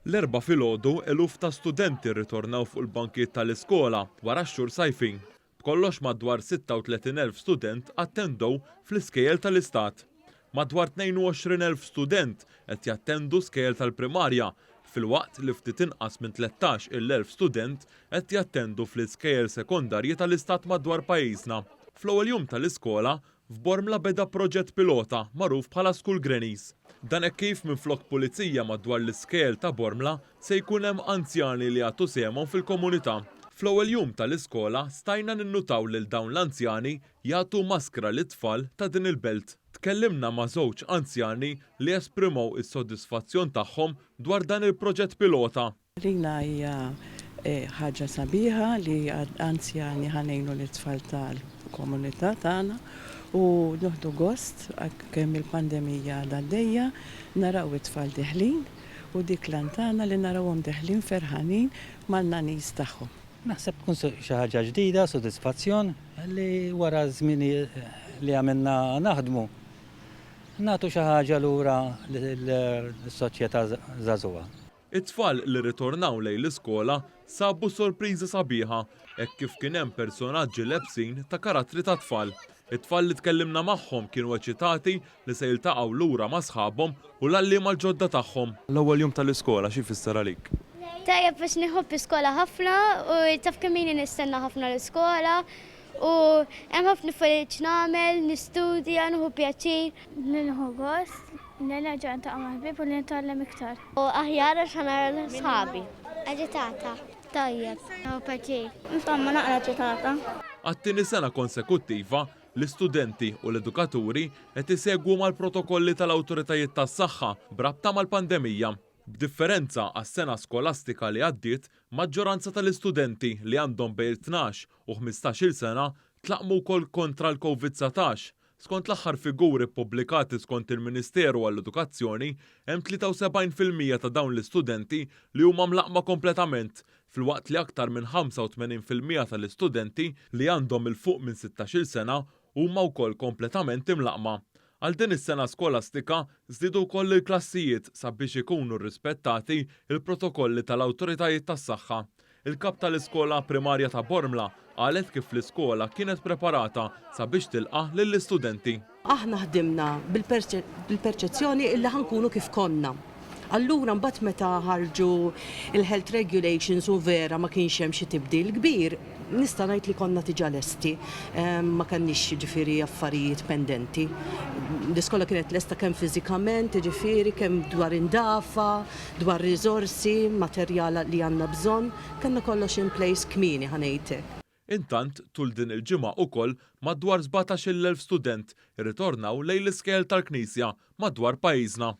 L-4 filgħodu eluf ta' studenti rritornaw fuq il-bankiet tal-iskola wara x-xhur sajfin. Kollox madwar 36,000 student attendew fl-iskejjel tal-istat. Madwar 22,000 student qed jattendu skejjel tal-primarja, filwaqt li ftit inqas minn 13,000 student qed jattendu fl-iskejjel sekondarji tal-istat madwar pajjiżna. Fl-ewwel jum tal-iskola, f'Bormla beda proġett pilota magħruf bħala School Grannies. Dan hekk kif minflok pulizija madwar l-iskejjel ta' Bormla se jkun hemm anzjani li jagħtu sehemhom fil-komunità. Fl-ewwel jum tal-iskola stajna ninnutaw lil dawn l-anzjani jagħtu maskra lit-tfal ta' din il-belt. Tkellimna ma' żewġ anzjani li esprimew is-sodisfazzjon tagħhom dwar dan il-proġett pilota. Rina hija ħaġa sabiħa li anzjani ħanejnu l-tfal tal-komunità tagħna u noħdu gost kemm il-pandemija għaddejja naraw it-tfal deħlin u dik lantana li narawhom deħlin ferħanin mal-nanis tagħhom. Naħseb tkun xi ħaġa ġdida, sodisfazzjon li wara żmien li għamilna naħdmu. Nagħtu xi ħaġa lura lis-soċjetà żagħżugħa. It-tfal li ritornaw lejn l-iskola sabu sorpriża sabiħa hekk kif kien hemm personaġġi lebsin ta' karattri ta' tfal. It-tfal li tkellimna magħhom kienu eċitati li se jiltaqgħu lura ma' sħabhom u l-għalliema l-ġodda tagħhom. L-ewwel jum tal-iskola xi jfisser għalik? Tajjeb biex nieħobb iskola ħafna u taf kemm inni nistenna ħafna l-iskola u hemm ħafna affarijiet nagħmel, nistudja, nieħu pjaċir. Nieħu gost, nerġa' niltaqa' mal-ħbieb u nitgħallem iktar. U aħjar għax nara sħabi. Aġitata. Tajjeb. Nieħu pjaċir. Insomma naqra aġitata. Għat-tieni sena konsekuttiva l-istudenti u l-edukaturi qed isegwu mal-protokolli tal-awtoritajiet tas-saħħa brabta mal-pandemija. B'differenza għas-sena skolastika li għaddiet, maġġoranza tal-istudenti li għandhom bejn 12 u 15-il sena tlaqmu wkoll kontra l-COVID-19. Skont l-aħħar figuri ppubblikati skont il-Ministeru għall-Edukazzjoni, hemm 73% ta' dawn l-istudenti li huma mlaqma kompletament, filwaqt li aktar minn 85% tal-istudenti li għandhom il-fuq minn 16-il sena huma wkoll kompletament imlaqma. Għal din is-sena skolastika żdiedu wkoll il-klassijiet sabiex ikunu rrispettati il-protokolli tal-awtoritajiet tas-saħħa. Il-kap tal-iskola primarja ta' Bormla qalet kif l-iskola kienet preparata sabiex tilqa' lill-istudenti. Aħna ħdimna bil-perċezzjoni illi ħankunu kif konna. Allura mbagħad meta ħarġu il-health regulations u vera ma kienx hemm xi tibdil kbir, nista' ngħid li konna diġà lesti. Ma kenniex ġifieri affarijiet pendenti. L-iskola kienet lesta kemm fiżikament, ġifieri kemm dwar indafa, dwar riżorsi, materjal li għandna bżonn, kellna kollox in place kmieni ħanejtek. Intant, tul din il-ġimgħa wkoll madwar 17,000 student irritornaw lejn l-iskejjel tal-Knisja madwar pajjiżna.